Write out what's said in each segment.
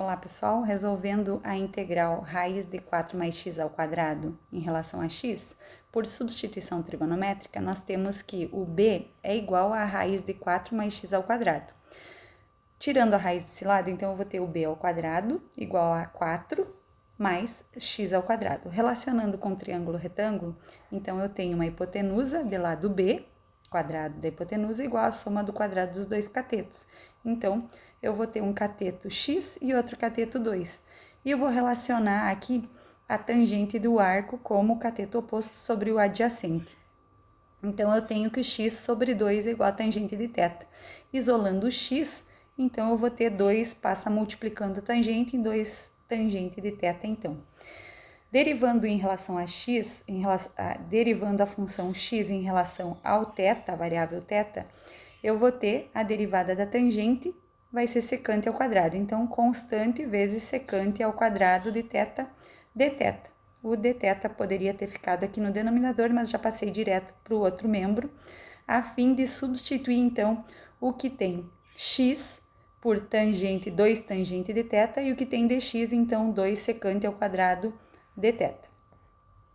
Olá pessoal, resolvendo a integral raiz de 4 mais x ao quadrado em relação a x, por substituição trigonométrica, nós temos que o b é igual a raiz de 4 mais x ao quadrado. Tirando a raiz desse lado, então eu vou ter o b ao quadrado igual a 4 mais x ao quadrado. Relacionando com o triângulo retângulo, então eu tenho uma hipotenusa de lado b, quadrado da hipotenusa, igual a soma do quadrado dos dois catetos. Então, eu vou ter um cateto x e outro cateto 2. E eu vou relacionar aqui a tangente do arco como o cateto oposto sobre o adjacente. Então, eu tenho que o x sobre 2 é igual a tangente de θ. Isolando o x, então eu vou ter 2, passa multiplicando a tangente em 2 tangente de θ, então. Derivando em relação a x, derivando a função x em relação ao θ, a variável θ, eu vou ter a derivada da tangente, vai ser secante ao quadrado. Então, constante vezes secante ao quadrado de θ dθ. O dθ poderia ter ficado aqui no denominador, mas já passei direto para o outro membro, a fim de substituir, então, o que tem x por tangente, 2 tangente de θ, e o que tem dx, então, 2 secante ao quadrado dθ.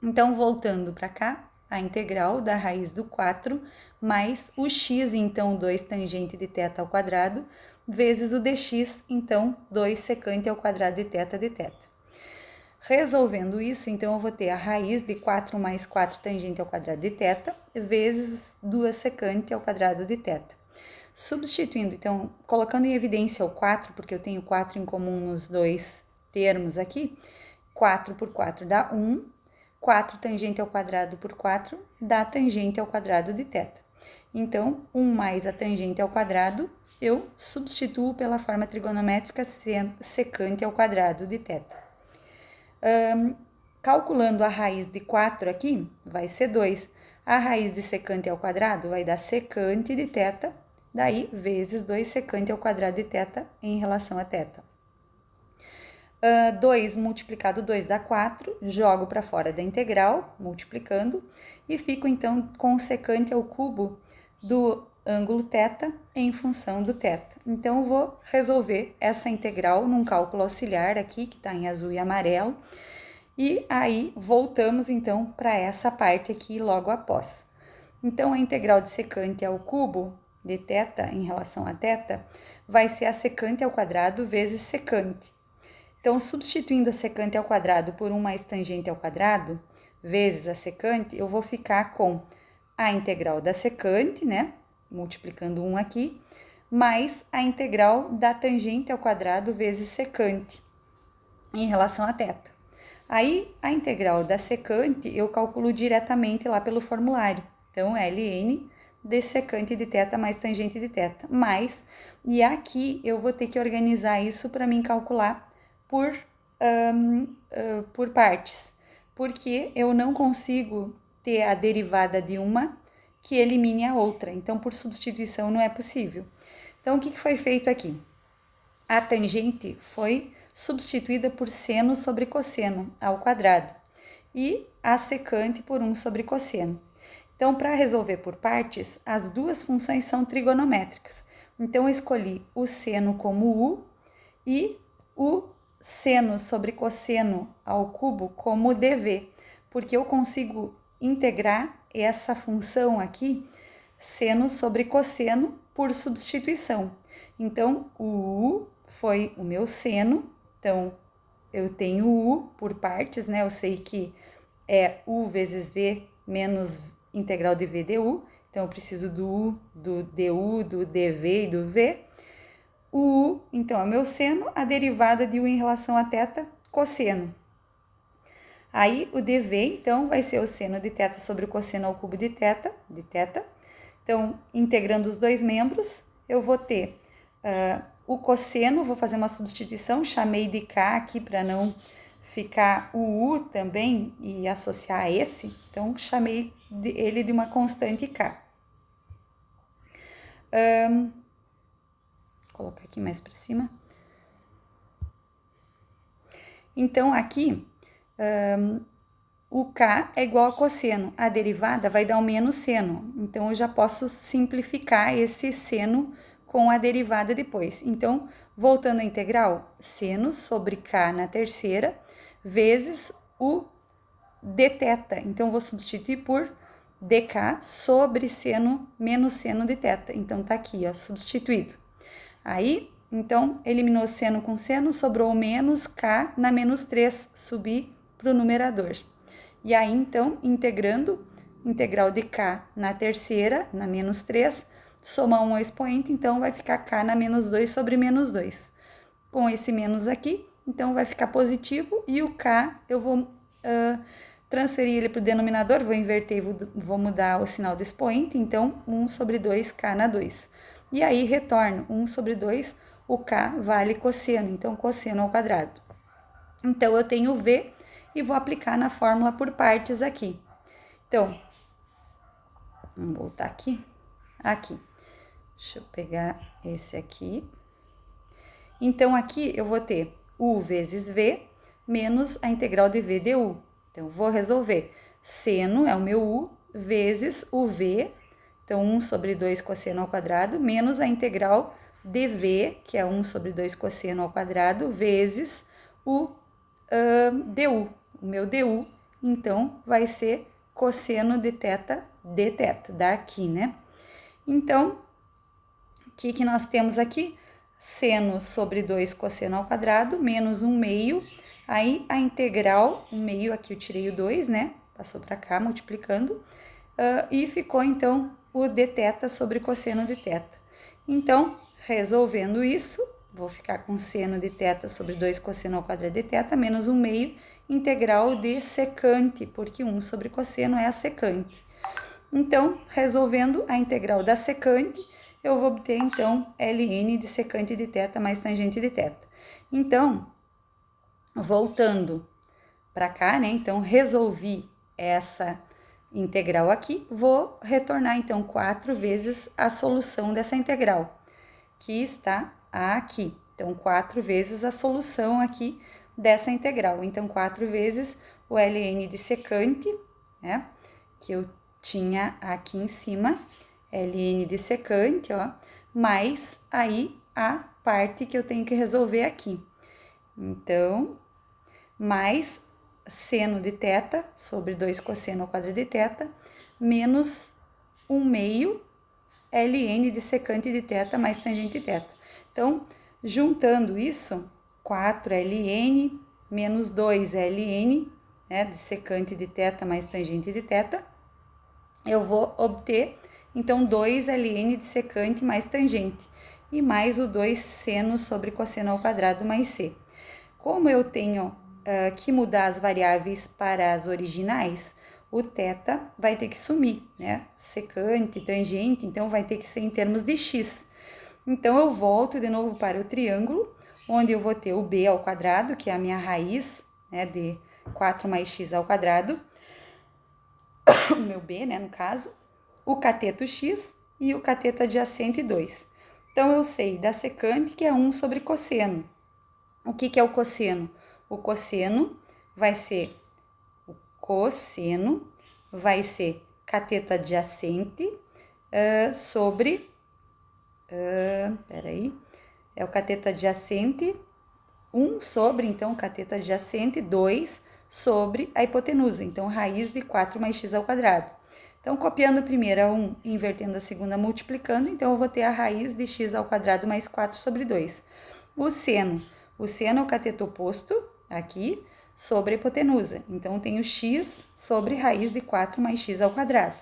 Então, voltando para cá, a integral da raiz do 4 mais o x, então, 2 tangente de θ ao quadrado, vezes o dx, então, 2 secante ao quadrado de θ dθ. Resolvendo isso, então, eu vou ter a raiz de 4 mais 4 tangente ao quadrado de θ, vezes 2 secante ao quadrado de θ. Substituindo, então, colocando em evidência o 4, porque eu tenho 4 em comum nos dois termos aqui, 4 por 4 dá 1, 4 tangente ao quadrado por 4 dá tangente ao quadrado de θ. Então, 1 mais a tangente ao quadrado, eu substituo pela forma trigonométrica secante ao quadrado de θ. Calculando a raiz de 4 aqui, vai ser 2. A raiz de secante ao quadrado vai dar secante de θ, daí vezes 2 secante ao quadrado de θ em relação a θ. 2 multiplicado 2 dá 4, jogo para fora da integral, multiplicando, e fico então com secante ao cubo do ângulo θ em função do θ. Então, vou resolver essa integral num cálculo auxiliar aqui, que está em azul e amarelo, e aí voltamos então para essa parte aqui logo após. Então, a integral de secante ao cubo de θ em relação a θ vai ser a secante ao quadrado vezes secante. Então, substituindo a secante ao quadrado por 1 mais tangente ao quadrado, vezes a secante, eu vou ficar com a integral da secante, né? Multiplicando 1 aqui, mais a integral da tangente ao quadrado vezes secante, em relação a θ. Aí, a integral da secante, eu calculo diretamente lá pelo formulário. Então, ln de secante de θ mais tangente de θ, mais, e aqui eu vou ter que organizar isso para mim calcular por partes, porque eu não consigo ter a derivada de uma que elimine a outra, então por substituição não é possível. Então o que foi feito aqui? A tangente foi substituída por seno sobre cosseno ao quadrado e a secante por 1 sobre cosseno. Então, para resolver por partes, as duas funções são trigonométricas. Então, eu escolhi o seno como u e o seno sobre cosseno ao cubo como dv, porque eu consigo integrar essa função aqui, seno sobre cosseno, por substituição. Então, o u foi o meu seno, então eu tenho u por partes, né? Eu sei que é u vezes v menos integral de v du, então eu preciso do u, do du, do dv e do v. O u, então, é o meu seno, a derivada de u em relação a θ, cosseno. Aí, o dv, então, vai ser o seno de θ sobre o cosseno ao cubo de θ. Então, integrando os dois membros, eu vou ter o cosseno, vou fazer uma substituição, chamei de k aqui para não ficar o u também e associar a esse, então, chamei ele de uma constante k. Vou colocar aqui mais para cima. Então, aqui, o k é igual a cosseno. A derivada vai dar o menos seno. Então, eu já posso simplificar esse seno com a derivada depois. Então, Voltando à integral, seno sobre k na terceira, vezes o dθ. Então, vou substituir por dk sobre seno menos seno de θ. Então, tá aqui, ó, substituído. Aí, então, eliminou seno com seno, sobrou menos k na menos 3, subi para o numerador. E aí, então, integrando, integral de k na terceira, na menos 3, soma 1 ao expoente, então vai ficar k na menos 2 sobre menos 2. Com esse menos aqui, então vai ficar positivo, e o k eu vou transferir ele para o denominador, vou inverter e vou mudar o sinal do expoente, então 1 sobre 2k na 2. E aí retorno 1 sobre 2, o k vale cosseno, então cosseno ao quadrado. Então eu tenho o v e vou aplicar na fórmula por partes aqui. Então, vamos voltar aqui. Aqui. Deixa eu pegar esse aqui. Então, aqui eu vou ter u vezes v menos a integral de v du. Então, vou resolver. Seno é o meu u vezes o v, então 1 sobre 2 cosseno ao quadrado, menos a integral de v, que é 1 sobre 2 cosseno ao quadrado, vezes o du. O meu du, então, vai ser cosseno de θ dθ, daqui, né? Então, o que nós temos aqui? Seno sobre 2 cosseno ao quadrado, menos 1/2. Aí, a integral, 1/2, aqui eu tirei o 2, né? Passou para cá, multiplicando. E ficou, então, o dθ sobre cosseno de θ. Então, resolvendo isso, vou ficar com seno de θ sobre 2 cosseno ao quadrado de θ, menos 1/2, integral de secante, porque 1 sobre cosseno é a secante. Então, resolvendo a integral da secante, eu vou obter, então, ln de secante de θ mais tangente de θ. Então, voltando para cá, né? Então, resolvi essa integral aqui, vou retornar, então, 4 vezes a solução dessa integral, que está aqui. Então, 4 vezes a solução aqui dessa integral. Então, 4 vezes o ln de secante, né? Que eu tinha aqui em cima, ln de secante, ó, mais aí a parte que eu tenho que resolver aqui. Então, mais seno de θ sobre 2 cosseno ao quadrado de θ, menos 1/2 ln de secante de θ mais tangente de θ. Então, juntando isso, 4ln menos 2ln, né, de secante de θ mais tangente de θ, eu vou obter, então, 2ln de secante mais tangente, e mais o 2 seno sobre cosseno ao quadrado mais c. Como eu tenho que mudar as variáveis para as originais, o θ vai ter que sumir, né? Secante, tangente, então vai ter que ser em termos de x. Então, eu volto de novo para o triângulo, onde eu vou ter o b ao quadrado, que é a minha raiz, né, de 4 mais x ao quadrado, o meu b, né, no caso, o cateto x e o cateto adjacente 2. Então, eu sei da secante que é 1 sobre cosseno. O que é o cosseno? O cosseno vai ser cateto adjacente sobre... é o cateto adjacente 1 sobre, então, cateto adjacente 2 sobre a hipotenusa. Então, raiz de 4 mais x ao quadrado. Então, copiando a primeira 1, invertendo a segunda, multiplicando, então, eu vou ter a raiz de x ao quadrado mais 4 sobre 2. O seno é o cateto oposto, aqui, sobre a hipotenusa. Então, eu tenho x sobre raiz de 4 mais x ao quadrado.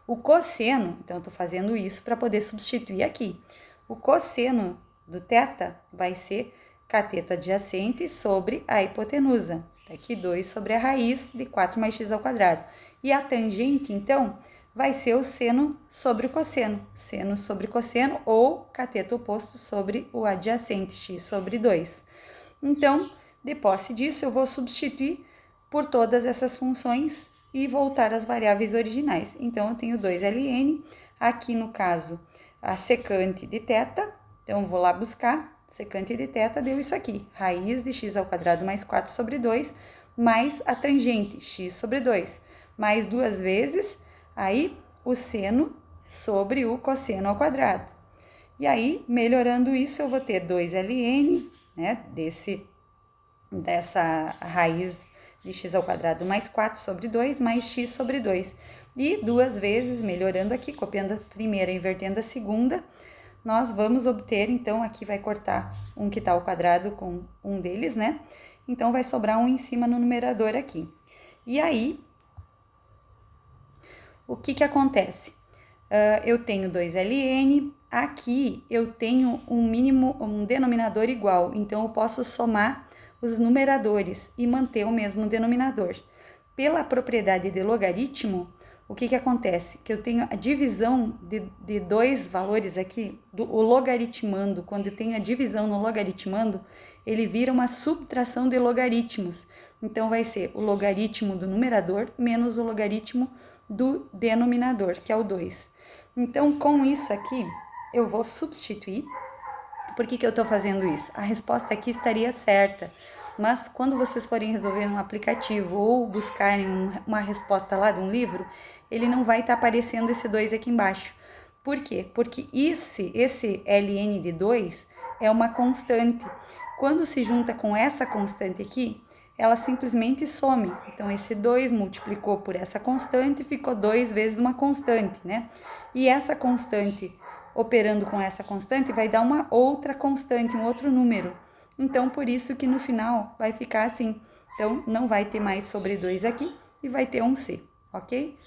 O cosseno, então, eu estou fazendo isso para poder substituir aqui. O cosseno do θ vai ser cateto adjacente sobre a hipotenusa. Tá aqui 2 sobre a raiz de 4 mais x ao quadrado. E a tangente, então, vai ser o seno sobre o cosseno. Seno sobre cosseno ou cateto oposto sobre o adjacente, x sobre 2. Então, de posse disso, eu vou substituir por todas essas funções e voltar às variáveis originais. Então, eu tenho 2ln, aqui no caso, a secante de θ, então vou lá buscar, secante de θ deu isso aqui, raiz de x ao quadrado mais 4 sobre 2, mais a tangente, x sobre 2, mais 2 vezes, aí o seno sobre o cosseno ao quadrado. E aí, melhorando isso, eu vou ter 2ln, né, dessa raiz de x ao quadrado mais 4 sobre 2 mais x sobre 2. E duas vezes, melhorando aqui, copiando a primeira e invertendo a segunda, nós vamos obter, então, aqui vai cortar um que está ao quadrado com um deles, né? Então, vai sobrar um em cima no numerador aqui. E aí, o que acontece? Eu tenho 2ln, aqui eu tenho um denominador igual, então eu posso somar os numeradores e manter o mesmo denominador. Pela propriedade de logaritmo, o que acontece? Que eu tenho a divisão de dois valores aqui, o logaritmando, quando tem a divisão no logaritmando, ele vira uma subtração de logaritmos. Então, vai ser o logaritmo do numerador menos o logaritmo do denominador, que é o 2. Então, com isso aqui, eu vou substituir. Por que eu estou fazendo isso? A resposta aqui estaria certa, mas quando vocês forem resolver um aplicativo ou buscarem uma resposta lá de um livro, ele não vai estar aparecendo esse 2 aqui embaixo. Por quê? Porque esse ln de 2 é uma constante. Quando se junta com essa constante aqui, ela simplesmente some. Então, esse 2 multiplicou por essa constante e ficou 2 vezes uma constante, né? E essa constante, operando com essa constante, vai dar uma outra constante, um outro número. Então, por isso que no final vai ficar assim. Então, não vai ter mais sobre 2 aqui e vai ter um C, ok?